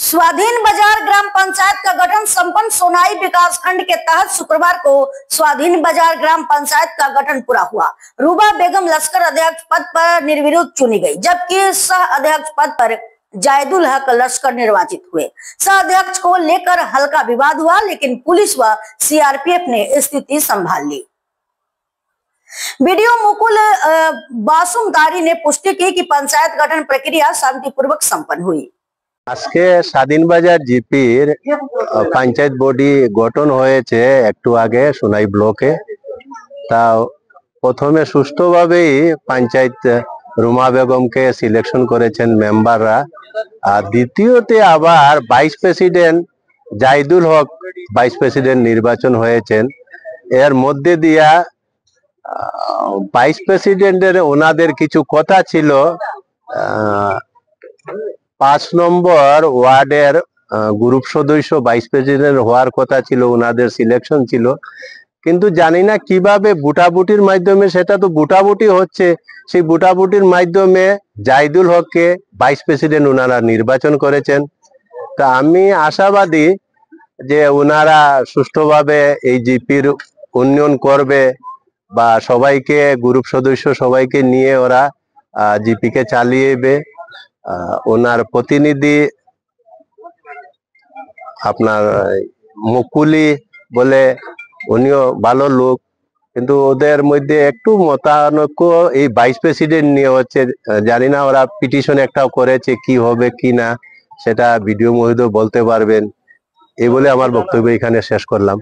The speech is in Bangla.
स्वाधीन बाजार ग्राम पंचायत का गठन संपन्न सोनाई विकास खंड के तहत शुक्रवार को स्वाधीन बाजार ग्राम पंचायत का गठन पूरा हुआ। रूबा बेगम लश्कर अध्यक्ष पद पर निर्विरोध चुनी गई, जबकि सह अध्यक्ष पद पर जायदुल हक लश्कर निर्वाचित हुए। सह अध्यक्ष को लेकर हल्का विवाद हुआ, लेकिन पुलिस व सीआरपीएफ ने स्थिति संभाल ली। वीडियो मुकुल बासुमतारी ने पुष्टि की कि पंचायत गठन प्रक्रिया शांतिपूर्वक संपन्न हुई। আজকে স্বাধীন বাজার জিপির পঞ্চায়েত বডি গঠন হয়েছে একটু আগে সোনাই ব্লকে। তা প্রথমে সুষ্ঠুভাবেই পঞ্চায়েত রুমা বেগমকে সিলেকশন করেছেন মেম্বাররা, আর দ্বিতীয়তে আবার ভাইস প্রেসিডেন্ট জাহিদুল হক ভাইস প্রেসিডেন্ট নির্বাচন হয়েছেন। এর মধ্যে দিয়া ভাইস প্রেসিডেন্টের ওনাদের কিছু কথা ছিল। 5 নম্বর ওয়ার্ডের গ্রুপ সদস্য ভাইস প্রেসিডেন্ট হওয়ার কথা ছিল, ওনাদের সিলেকশন ছিল, কিন্তু জানি না কিভাবে বুটাবুটির মাধ্যমে, সেটা তো বুটাবুটি হচ্ছে, সেই বুটাবুটির মাধ্যমে জাহিদুল হককে ভাইস প্রেসিডেন্ট ওনারা নির্বাচন করেছেন। তা আমি আশাবাদী যে ওনারা সুষ্ঠুভাবে এই জিপির উন্নয়ন করবে বা সবাইকে গ্রুপ সদস্য সবাইকে নিয়ে ওরা জিপিকে চালিয়েবে। ওনার প্রতিনিধি আপনার মুকুলি বলে, উনিও ভালো লোক, কিন্তু ওদের মধ্যে একটু মতানৈক্য এই ভাইস প্রেসিডেন্ট নিয়ে হচ্ছে। জানি না ওরা পিটিশন একটাও করেছে, কি হবে কি না সেটা ভিডিও মহিত বলতে পারবেন। এই বলে আমার বক্তব্য এখানে শেষ করলাম।